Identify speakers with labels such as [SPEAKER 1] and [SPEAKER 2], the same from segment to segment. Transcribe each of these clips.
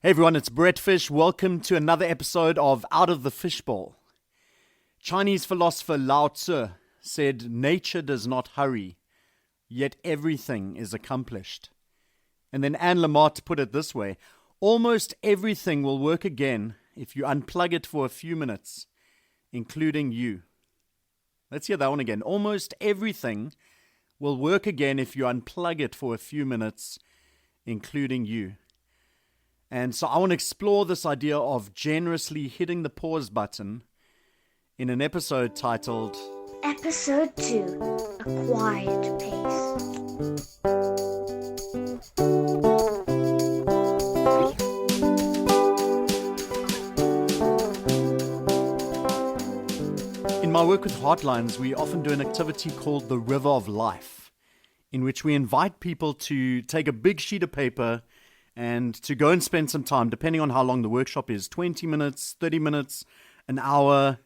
[SPEAKER 1] Hey everyone, it's BrettFish. Welcome to another episode of Out of the Fishbowl. Chinese philosopher Lao Tzu said, "Nature does not hurry, yet everything is accomplished." And then Anne Lamott put it this way, "Almost everything will work again if you unplug it for a few minutes, including you." Let's hear that one again. Almost everything will work again if you unplug it for a few minutes, including you. And so I want to explore this idea of generously hitting the pause button in an episode titled
[SPEAKER 2] Episode 2, A Quiet Pace.
[SPEAKER 1] In my work with Heartlines, we often do an activity called the River of Life, in which we invite people to take a big sheet of paper and to go and spend some time, depending on how long the workshop is, 20 minutes, 30 minutes, an hour,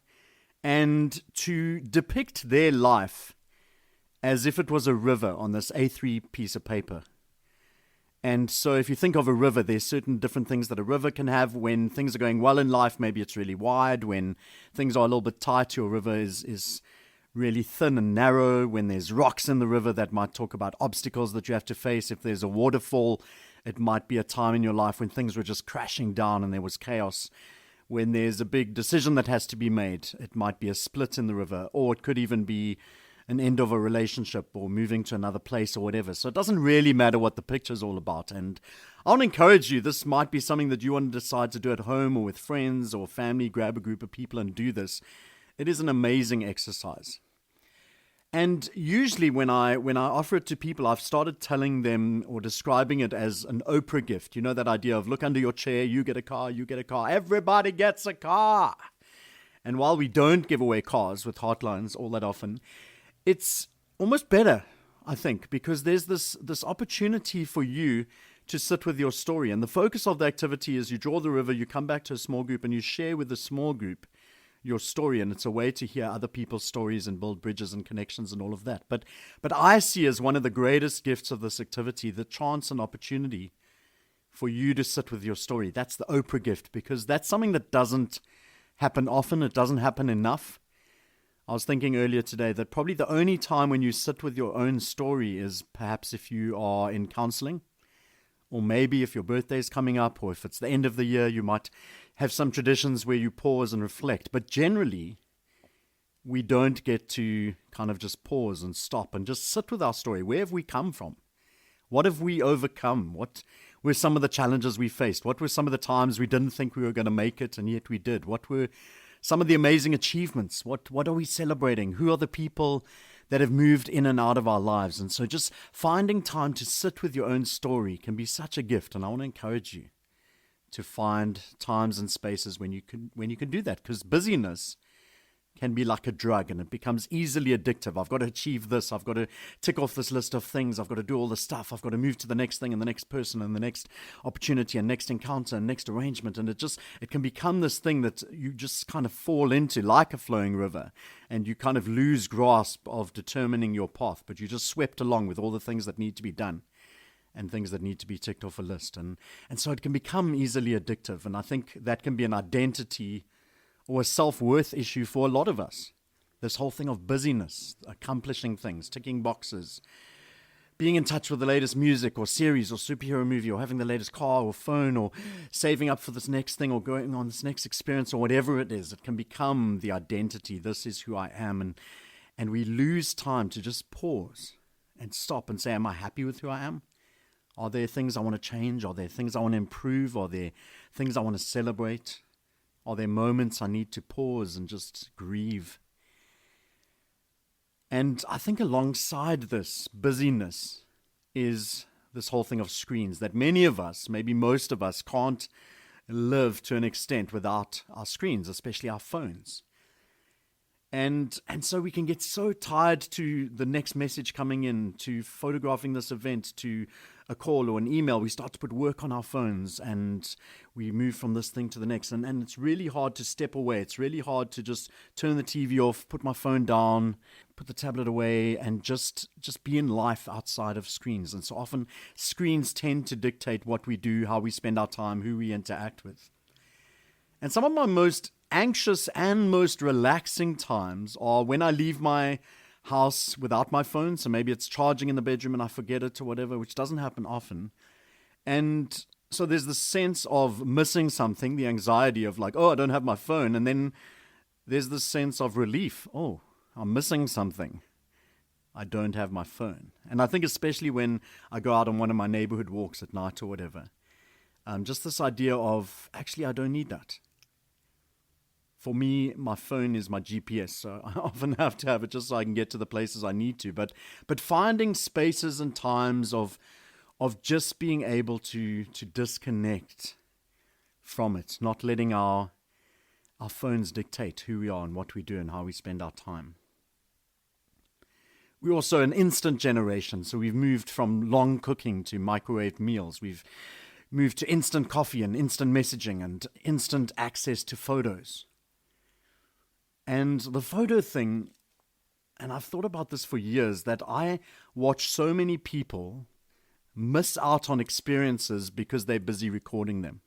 [SPEAKER 1] and to depict their life as if it was a river on this A3 piece of paper. And so if you think of a river, there's certain different things that a river can have. When things are going well in life, maybe it's really wide. When things are a little bit tight, your river is really thin and narrow. When there's rocks in the river, that might talk about obstacles that you have to face. If there's a waterfall, it might be a time in your life when things were just crashing down and there was chaos. When there's a big decision that has to be made, it might be a split in the river, or it could even be an end of a relationship or moving to another place or whatever. So it doesn't really matter what the picture's all about. And I want to encourage you, this might be something that you want to decide to do at home or with friends or family. Grab a group of people and do this. It is an amazing exercise. And usually when I offer it to people, I've started telling them or describing it as an Oprah gift. You know that idea of look under your chair, you get a car, everybody gets a car. And while we don't give away cars with Heartlines all that often, it's almost better, I think, because there's this opportunity for you to sit with your story. And the focus of the activity is you draw the river, you come back to a small group, and you share with the small group your story, and it's a way to hear other people's stories and build bridges and connections and all of that. But I see as one of the greatest gifts of this activity the chance and opportunity for you to sit with your story. That's the Oprah gift, because that's something that doesn't happen often. It doesn't happen enough. I was thinking earlier today that probably the only time when you sit with your own story is perhaps if you are in counseling, or maybe if your birthday is coming up, or if it's the end of the year, you might have some traditions where you pause and reflect. But generally, we don't get to kind of just pause and stop and just sit with our story. Where have we come from? What have we overcome? What were some of the challenges we faced? What were some of the times we didn't think we were going to make it, and yet we did? What were some of the amazing achievements? What are we celebrating? Who are the people that have moved in and out of our lives? And so just finding time to sit with your own story can be such a gift. And I want to encourage you to find times and spaces when you can do that, because busyness can be like a drug and it becomes easily addictive. I've got to achieve this. I've got to tick off this list of things. I've got to do all the stuff. I've got to move to the next thing and the next person and the next opportunity and next encounter and next arrangement. And it can become this thing that you just kind of fall into like a flowing river, and you kind of lose grasp of determining your path, but you're just swept along with all the things that need to be done and things that need to be ticked off a list. And so it can become easily addictive. And I think that can be an identity or a self-worth issue for a lot of us. This whole thing of busyness, accomplishing things, ticking boxes, being in touch with the latest music or series or superhero movie, or having the latest car or phone, or saving up for this next thing, or going on this next experience, or whatever it is. It can become the identity. This is who I am. And we lose time to just pause and stop and say, am I happy with who I am? Are there things I want to change? Are there things I want to improve? Are there things I want to celebrate? Are there moments I need to pause and just grieve? And I think alongside this busyness is this whole thing of screens, that many of us, maybe most of us, can't live to an extent without our screens, especially our phones. And so we can get so tied to the next message coming in, to photographing this event, to a call or an email, we start to put work on our phones and we move from this thing to the next. And it's really hard to step away. It's really hard to just turn the TV off, put my phone down, put the tablet away, and just be in life outside of screens. And so often screens tend to dictate what we do, how we spend our time, who we interact with. And some of my most anxious and most relaxing times are when I leave my house without my phone. So maybe it's charging in the bedroom and I forget it or whatever, which doesn't happen often. And so there's this sense of missing something, the anxiety of like, oh, I don't have my phone. And then there's this sense of relief. Oh, I'm missing something. I don't have my phone. And I think especially when I go out on one of my neighborhood walks at night or whatever, just this idea of actually I don't need that. For me, my phone is my GPS, so I often have to have it just so I can get to the places I need to. But finding spaces and times of just being able to disconnect from it, not letting our phones dictate who we are and what we do and how we spend our time. We're also an instant generation, so we've moved from long cooking to microwave meals. We've moved to instant coffee and instant messaging and instant access to photos. And the photo thing, and I've thought about this for years, that I watch so many people miss out on experiences because they're busy recording them.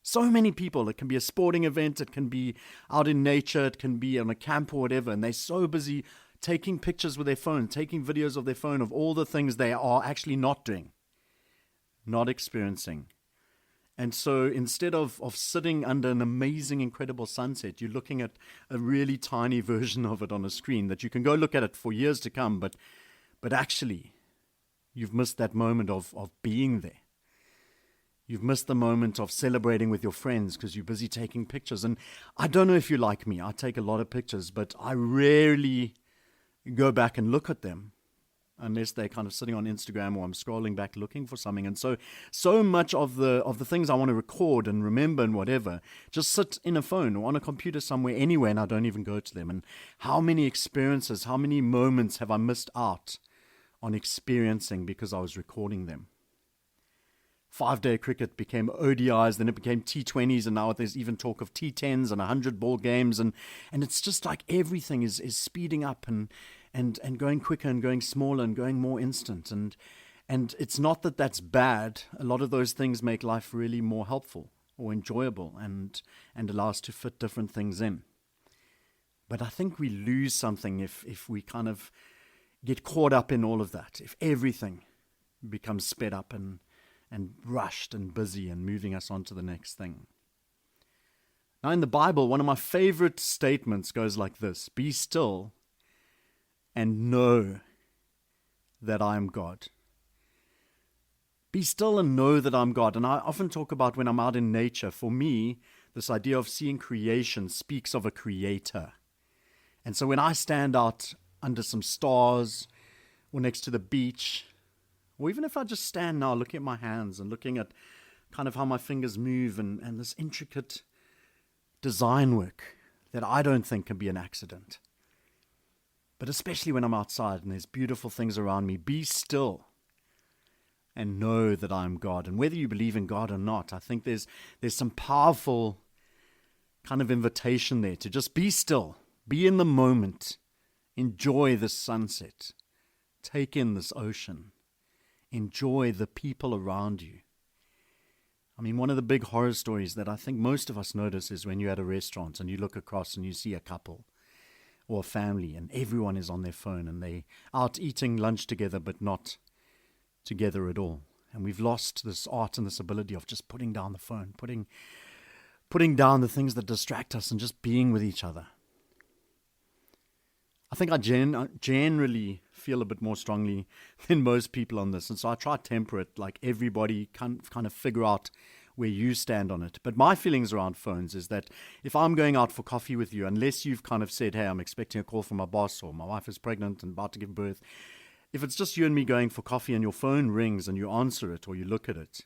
[SPEAKER 1] So many people, it can be a sporting event, it can be out in nature, it can be on a camp or whatever, and they're so busy taking pictures with their phone, taking videos of their phone of all the things they are actually not doing, not experiencing. And so instead of sitting under an amazing, incredible sunset, you're looking at a really tiny version of it on a screen that you can go look at it for years to come, but actually you've missed that moment of being there. You've missed the moment of celebrating with your friends because you're busy taking pictures. And I don't know if you're like me. I take a lot of pictures, but I rarely go back and look at them unless they're kind of sitting on Instagram or I'm scrolling back looking for something. And so much of the things I want to record and remember and whatever just sit in a phone or on a computer somewhere anywhere, and I don't even go to them. And how many experiences, how many moments have I missed out on experiencing because I was recording them? 5-day cricket became ODIs, then it became T20s, and now there's even talk of T10s and 100-ball games, and it's just like everything is speeding up and going quicker and going smaller and going more instant. And it's not that that's bad. A lot of those things make life really more helpful or enjoyable and allow us to fit different things in. But I think we lose something if we kind of get caught up in all of that, if everything becomes sped up and rushed and busy and moving us on to the next thing. Now in the Bible, one of my favorite statements goes like this: be still and know that I am God. Be still and know that I'm God. And I often talk about when I'm out in nature, for me, this idea of seeing creation speaks of a creator. And so when I stand out under some stars or next to the beach, or even if I just stand now looking at my hands and looking at kind of how my fingers move and this intricate design work that I don't think can be an accident. But especially when I'm outside and there's beautiful things around me, be still and know that I am God. And whether you believe in God or not, I think there's some powerful kind of invitation there to just be still, be in the moment, enjoy the sunset, take in this ocean, enjoy the people around you. I mean, one of the big horror stories that I think most of us notice is when you're at a restaurant and you look across and you see a couple or a family and everyone is on their phone and they out eating lunch together but not together at all. And we've lost this art and this ability of just putting down the phone, putting down the things that distract us and just being with each other. I think I generally feel a bit more strongly than most people on this. And so I try to temper it, like everybody kind of figure out where you stand on it. But my feelings around phones is that if I'm going out for coffee with you, unless you've kind of said, hey, I'm expecting a call from my boss or my wife is pregnant and about to give birth, if it's just you and me going for coffee and your phone rings and you answer it or you look at it,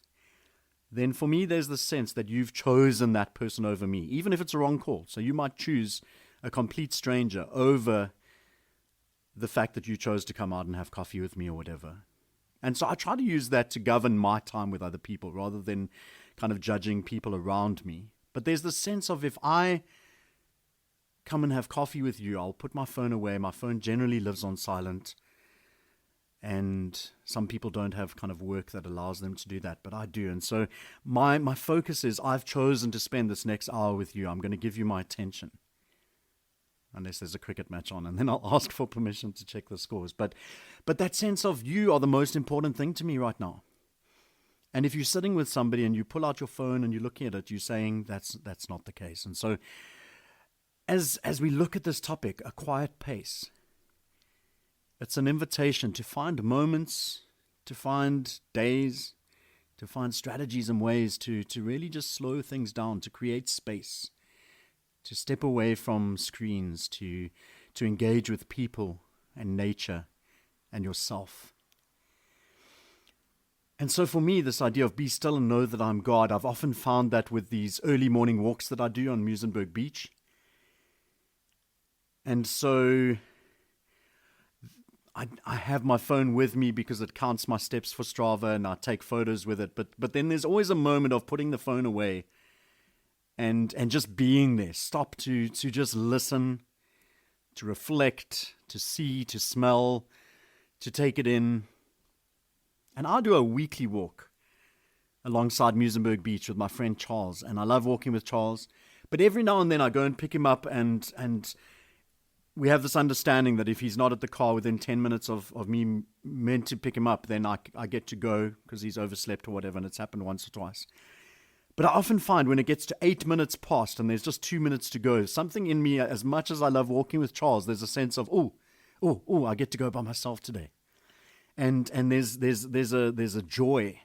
[SPEAKER 1] then for me there's the sense that you've chosen that person over me, even if it's a wrong call. So you might choose a complete stranger over the fact that you chose to come out and have coffee with me or whatever. And so I try to use that to govern my time with other people rather than kind of judging people around me. But there's this sense of if I come and have coffee with you, I'll put my phone away. My phone generally lives on silent. And some people don't have kind of work that allows them to do that, but I do. And so my focus is I've chosen to spend this next hour with you. I'm going to give you my attention. Unless there's a cricket match on, and then I'll ask for permission to check the scores. But that sense of you are the most important thing to me right now. And if you're sitting with somebody and you pull out your phone and you're looking at it, you're saying that's not the case. And so as we look at this topic, a quiet pace, it's an invitation to find moments, to find days, to find strategies and ways to really just slow things down, to create space, to step away from screens, to engage with people and nature and yourself. And so for me, this idea of be still and know that I'm God, I've often found that with these early morning walks that I do on Muizenberg Beach. And so I have my phone with me because it counts my steps for Strava and I take photos with it. But then there's always a moment of putting the phone away and just being there. Stop to just listen, to reflect, to see, to smell, to take it in. And I do a weekly walk alongside Muizenberg Beach with my friend Charles. And I love walking with Charles. But every now and then I go and pick him up and we have this understanding that if he's not at the car within 10 minutes of me meant to pick him up, then I get to go because he's overslept or whatever, and it's happened once or twice. But I often find when it gets to 8 minutes past and there's just 2 minutes to go, something in me, as much as I love walking with Charles, there's a sense of, I get to go by myself today. And there's a joy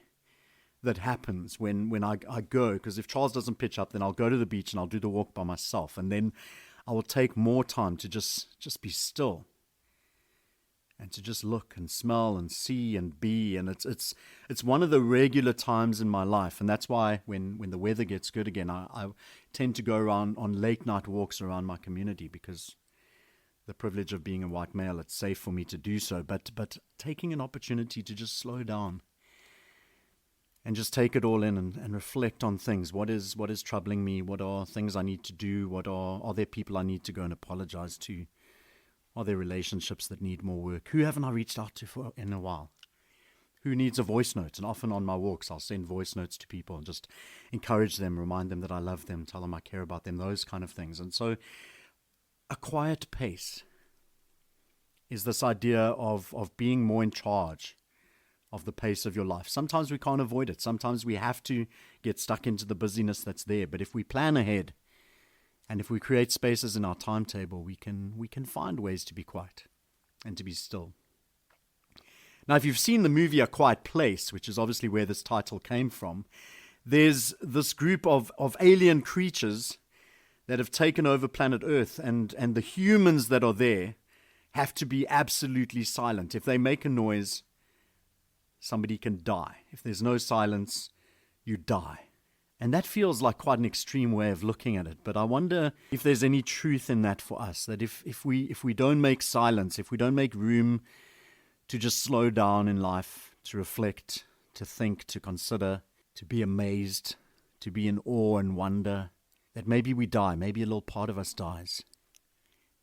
[SPEAKER 1] that happens when I go, because if Charles doesn't pitch up, then I'll go to the beach and I'll do the walk by myself. And then I will take more time to just be still and to just look and smell and see and be. And it's one of the regular times in my life. And that's why when the weather gets good again, I tend to go around on late night walks around my community, because the privilege of being a white male, it's safe for me to do so. But taking an opportunity to just slow down and just take it all in and reflect on things. What is troubling me? What are things I need to do? Are there people I need to go and apologize to? Are there relationships that need more work? Who haven't I reached out to for in a while? Who needs a voice note? And often on my walks, I'll send voice notes to people and just encourage them, remind them that I love them, tell them I care about them, those kind of things. And so a quiet pace is this idea of being more in charge of the pace of your life. Sometimes we can't avoid it. Sometimes we have to get stuck into the busyness that's there. But if we plan ahead and if we create spaces in our timetable, we can find ways to be quiet and to be still. Now, if you've seen the movie A Quiet Place, which is obviously where this title came from, there's this group of alien creatures that have taken over planet Earth, and the humans that are there have to be absolutely silent. If they make a noise, somebody can die. If there's no silence, you die. And that feels like quite an extreme way of looking at it. But I wonder if there's any truth in that for us, that if we don't make silence, if we don't make room to just slow down in life, to reflect, to think, to consider, to be amazed, to be in awe and wonder, that maybe we die, maybe a little part of us dies.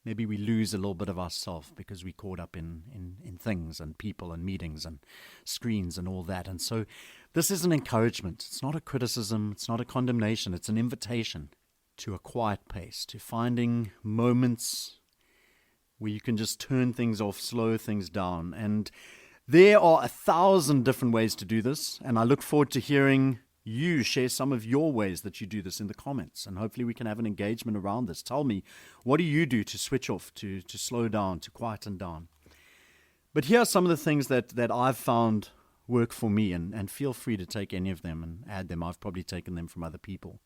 [SPEAKER 1] Maybe we lose a little bit of ourselves because we're caught up in things and people and meetings and screens and all that. And so this is an encouragement. It's not a criticism. It's not a condemnation. It's an invitation to a quiet pace, to finding moments where you can just turn things off, slow things down. And there are 1,000 different ways to do this. And I look forward to hearing you share some of your ways that you do this in the comments, and hopefully we can have an engagement around this. Tell me, what do you do to switch off, to slow down, to quieten down? But here are some of the things that I've found work for me, and feel free to take any of them and add them. I've probably taken them from other people.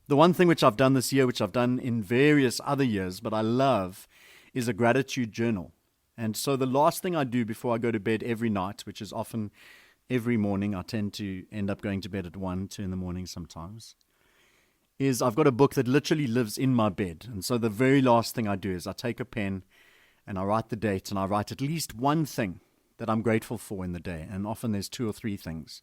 [SPEAKER 1] The one thing which I've done this year, which I've done in various other years, but I love, is a gratitude journal. And so the last thing I do before I go to bed every night, which is often every morning, I tend to end up going to bed at 1, 2 in the morning sometimes, is I've got a book that literally lives in my bed. And so the very last thing I do is I take a pen and I write the date, and I write at least one thing that I'm grateful for in the day. And often there's 2 or 3 things.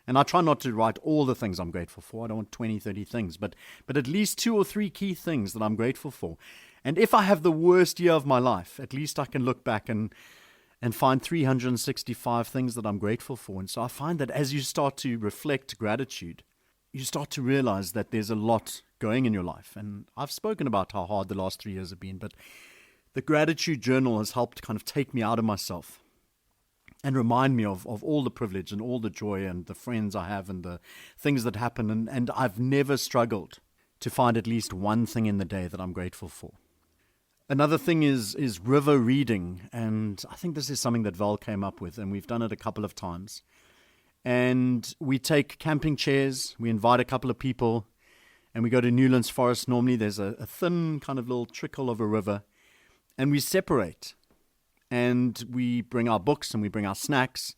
[SPEAKER 1] And I try not to write all the things I'm grateful for. I don't want 20, 30 things, but at least 2 or 3 key things that I'm grateful for. And if I have the worst year of my life, at least I can look back and find 365 things that I'm grateful for. And so I find that as you start to reflect gratitude, you start to realize that there's a lot going in your life. And I've spoken about how hard the last 3 years have been, but the gratitude journal has helped kind of take me out of myself and remind me of all the privilege and all the joy and the friends I have and the things that happen. And I've never struggled to find at least one thing in the day that I'm grateful for. Another thing is river reading, and I think this is something that Val came up with, and we've done it a couple of times. And we take camping chairs, we invite a couple of people, and we go to Newlands Forest. Normally there's a thin kind of little trickle of a river, and we separate. And we bring our books and we bring our snacks,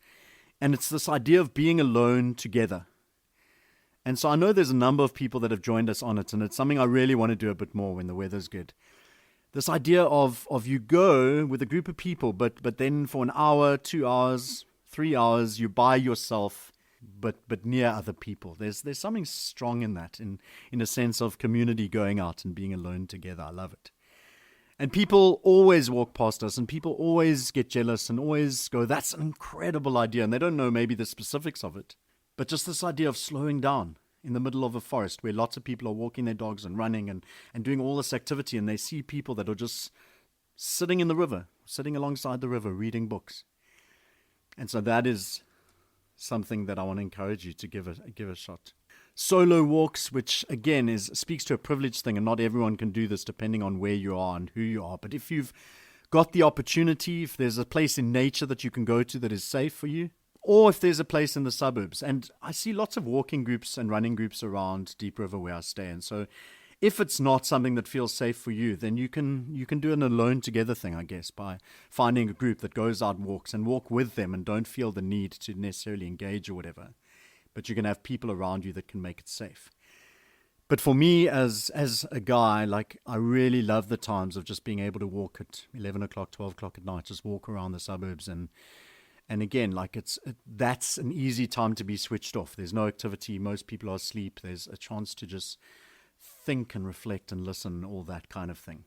[SPEAKER 1] and it's this idea of being alone together. And so I know there's a number of people that have joined us on it, and it's something I really want to do a bit more when the weather's good. This idea of you go with a group of people, but then for an hour, 2 hours, 3 hours, you're by yourself, but near other people. There's something strong in that, in a sense of community going out and being alone together. I love it. And people always walk past us, and people always get jealous and always go, that's an incredible idea. And they don't know maybe the specifics of it, but just this idea of slowing down in the middle of a forest where lots of people are walking their dogs and running and doing all this activity, and they see people that are just sitting in the river, sitting alongside the river, reading books. And so that is something that I want to encourage you to give a shot. Solo walks, which again speaks to a privilege thing, and not everyone can do this depending on where you are and who you are. But if you've got the opportunity, if there's a place in nature that you can go to that is safe for you, or if there's a place in the suburbs. And I see lots of walking groups and running groups around Deep River where I stay. And so if it's not something that feels safe for you, then you can do an alone together thing, I guess, by finding a group that goes out and walks and walk with them and don't feel the need to necessarily engage or whatever. But you can have people around you that can make it safe. But for me, as a guy, like, I really love the times of just being able to walk at 11 o'clock, 12 o'clock at night, just walk around the suburbs. And again, like, that's an easy time to be switched off. There's no activity. Most people are asleep. There's a chance to just think and reflect and listen, all that kind of thing.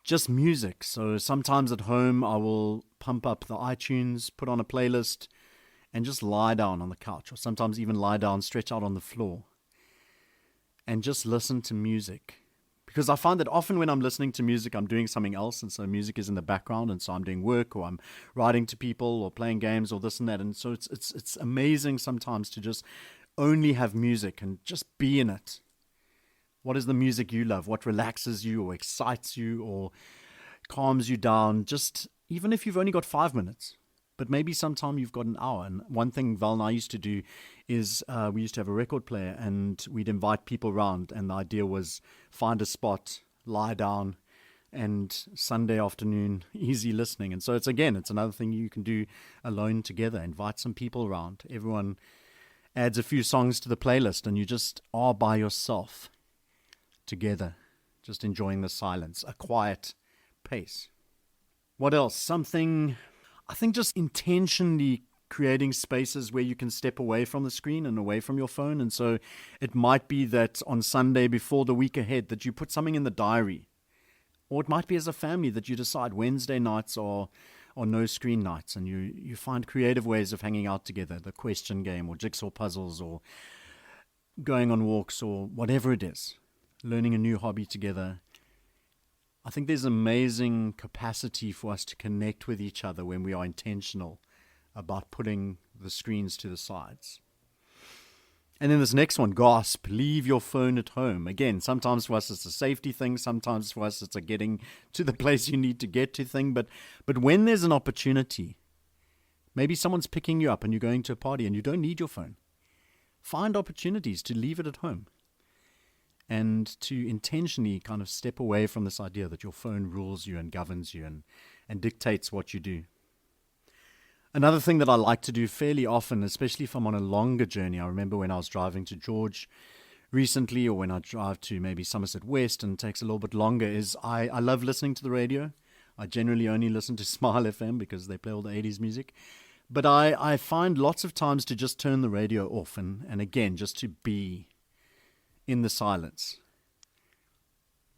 [SPEAKER 1] Just music. So sometimes at home, I will pump up the iTunes, put on a playlist, and just lie down on the couch, or sometimes even lie down, stretch out on the floor, and just listen to music. Because I find that often when I'm listening to music, I'm doing something else, and so music is in the background, and so I'm doing work, or I'm writing to people, or playing games, or this and that. And so it's amazing sometimes to just only have music and just be in it. What is the music you love? What relaxes you, or excites you, or calms you down? Just even if you've only got 5 minutes. But maybe sometime you've got an hour. And one thing Val and I used to do is we used to have a record player, and we'd invite people around. And the idea was find a spot, lie down, and Sunday afternoon, easy listening. And so it's another thing you can do alone together. Invite some people around. Everyone adds a few songs to the playlist, and you just are by yourself together, just enjoying the silence, a quiet pace. What else? I think just intentionally creating spaces where you can step away from the screen and away from your phone. And so it might be that on Sunday before the week ahead that you put something in the diary. Or it might be as a family that you decide Wednesday nights are no screen nights, and you find creative ways of hanging out together, the question game or jigsaw puzzles or going on walks or whatever it is, learning a new hobby together. I think there's amazing capacity for us to connect with each other when we are intentional about putting the screens to the sides. And then this next one, gasp, leave your phone at home. Again, sometimes for us it's a safety thing. Sometimes for us it's a getting to the place you need to get to thing. But when there's an opportunity, maybe someone's picking you up and you're going to a party and you don't need your phone. Find opportunities to leave it at home. And to intentionally kind of step away from this idea that your phone rules you and governs you and dictates what you do. Another thing that I like to do fairly often, especially if I'm on a longer journey, I remember when I was driving to George recently, or when I drive to maybe Somerset West and it takes a little bit longer, is I love listening to the radio. I generally only listen to Smile FM because they play all the 80s music. But I find lots of times to just turn the radio off and again, just to be in the silence.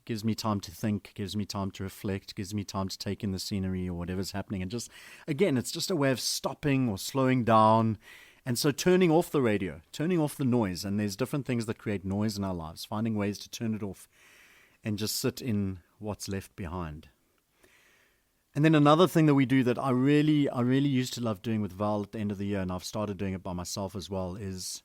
[SPEAKER 1] Gives me time to think, gives me time to reflect, gives me time to take in the scenery or whatever's happening. And just, again, it's just a way of stopping or slowing down. And so turning off the radio, turning off the noise. And there's different things that create noise in our lives, finding ways to turn it off and just sit in what's left behind. And then another thing that we do that I really used to love doing with Val at the end of the year, and I've started doing it by myself as well, is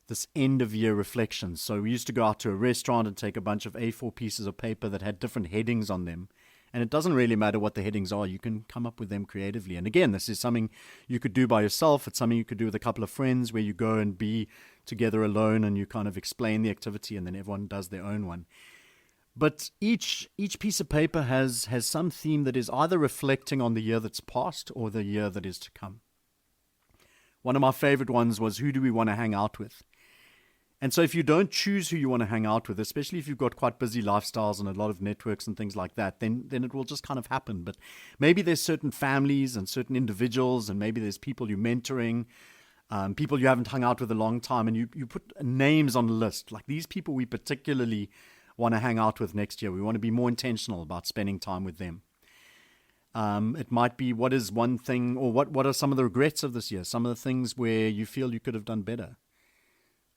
[SPEAKER 1] this end-of-year reflection. So we used to go out to a restaurant and take a bunch of A4 pieces of paper that had different headings on them. And it doesn't really matter what the headings are. You can come up with them creatively. And again, this is something you could do by yourself. It's something you could do with a couple of friends where you go and be together alone and you kind of explain the activity and then everyone does their own one. But each piece of paper has some theme that is either reflecting on the year that's passed or the year that is to come. One of my favorite ones was, who do we want to hang out with? And so if you don't choose who you want to hang out with, especially if you've got quite busy lifestyles and a lot of networks and things like that, then it will just kind of happen. But maybe there's certain families and certain individuals, and maybe there's people you're mentoring, people you haven't hung out with a long time, and you put names on the list. Like, these people we particularly want to hang out with next year. We want to be more intentional about spending time with them. It might be, what is one thing, or what are some of the regrets of this year? Some of the things where you feel you could have done better.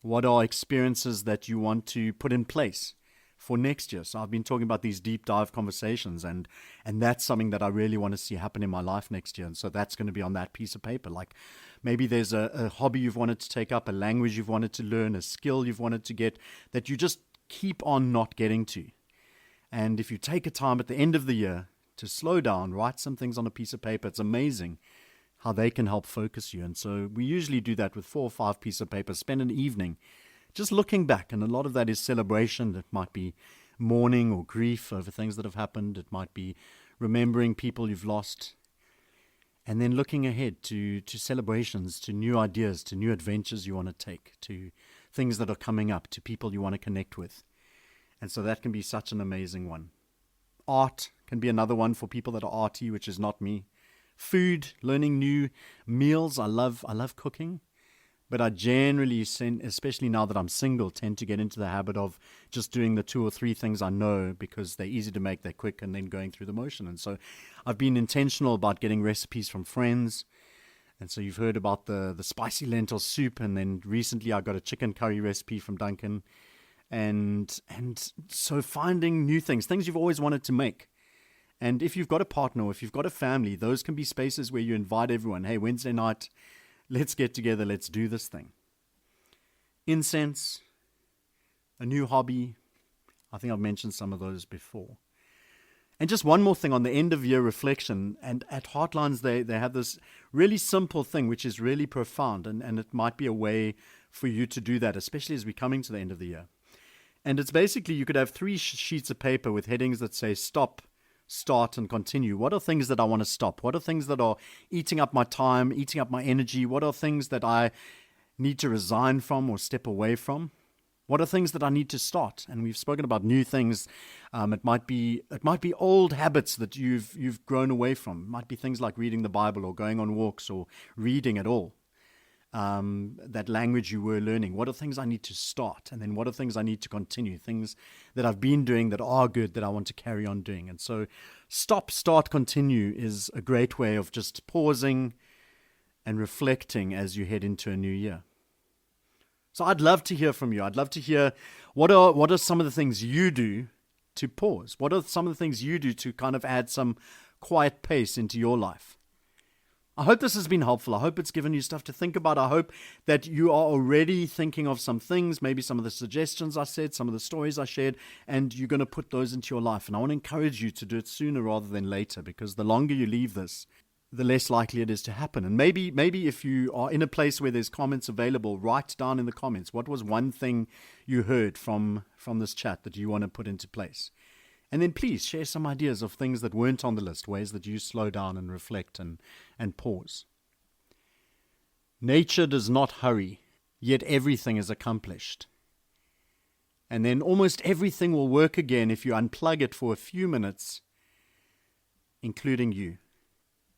[SPEAKER 1] What are experiences that you want to put in place for next year? So I've been talking about these deep dive conversations, and that's something that I really want to see happen in my life next year. And so that's going to be on that piece of paper. Like, maybe there's a hobby you've wanted to take up, a language you've wanted to learn, a skill you've wanted to get that you just keep on not getting to. And if you take a time at the end of the year to slow down, write some things on a piece of paper, it's amazing how they can help focus you. And so we usually do that with 4 or 5 pieces of paper, spend an evening just looking back. And a lot of that is celebration. It might be mourning or grief over things that have happened. It might be remembering people you've lost. And then looking ahead to celebrations, to new ideas, to new adventures you want to take, to things that are coming up, to people you want to connect with. And so that can be such an amazing one. Art can be another one for people that are arty, which is not me. Food, learning new meals. I love cooking. But I generally, especially now that I'm single, tend to get into the habit of just doing the 2 or 3 things I know because they're easy to make, they're quick, and then going through the motion. And so I've been intentional about getting recipes from friends. And so you've heard about the spicy lentil soup, and then recently I got a chicken curry recipe from Duncan. And so finding new things you've always wanted to make. And if you've got a partner or if you've got a family, those can be spaces where you invite everyone. Hey, Wednesday night, let's get together, let's do this thing. Incense, a new hobby. I think I've mentioned some of those before. And just one more thing on the end of year reflection. And at Heartlines, they have this really simple thing, which is really profound. And it might be a way for you to do that, especially as we're coming to the end of the year. And it's basically, you could have 3 sheets of paper with headings that say stop, start, and continue. What are things that I want to stop? What are things that are eating up my time, eating up my energy? What are things that I need to resign from or step away from? What are things that I need to start? And we've spoken about new things. It might be old habits that you've grown away from. It might be things like reading the Bible or going on walks or reading at all. That language you were learning. What are things I need to start? And then what are things I need to continue? Things that I've been doing that are good that I want to carry on doing. And so stop, start, continue is a great way of just pausing and reflecting as you head into a new year. So I'd love to hear from you. I'd love to hear what are some of the things you do to pause? What are some of the things you do to kind of add some quiet pace into your life? I hope this has been helpful. I hope it's given you stuff to think about. I hope that you are already thinking of some things, maybe some of the suggestions I said, some of the stories I shared, and you're going to put those into your life. And I want to encourage you to do it sooner rather than later, because the longer you leave this, the less likely it is to happen. And maybe if you are in a place where there's comments available, write down in the comments, what was one thing you heard from this chat that you want to put into place? And then please share some ideas of things that weren't on the list, ways that you slow down and reflect and pause. Nature does not hurry, yet everything is accomplished. And then almost everything will work again if you unplug it for a few minutes, including you.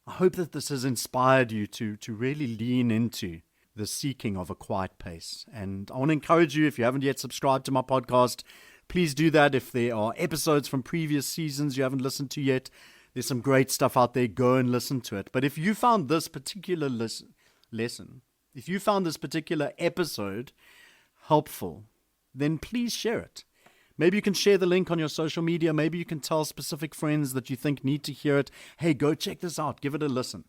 [SPEAKER 1] I hope that this has inspired you to really lean into the seeking of a quiet pace. And I want to encourage you, if you haven't yet subscribed to my podcast, please do that. If there are episodes from previous seasons you haven't listened to yet, there's some great stuff out there. Go and listen to it. But if you found this particular lesson, if you found this particular episode helpful, then please share it. Maybe you can share the link on your social media. Maybe you can tell specific friends that you think need to hear it. Hey, go check this out. Give it a listen.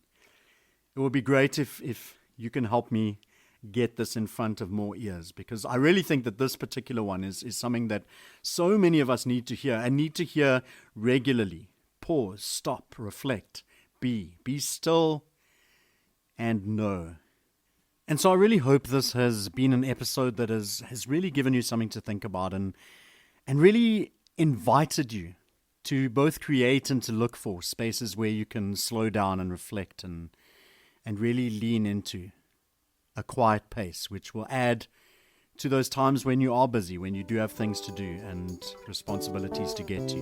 [SPEAKER 1] It would be great if you can help me get this in front of more ears, because I really think that this particular one is something that so many of us need to hear, and need to hear regularly. Pause, stop, reflect, be still, and know. And so I really hope this has been an episode that has really given you something to think about, and really invited you to both create and to look for spaces where you can slow down and reflect and really lean into a quiet pace, which will add to those times when you are busy, when you do have things to do and responsibilities to get to.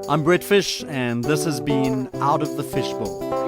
[SPEAKER 1] I'm BrettFish, and this has been Out of the Fishbowl.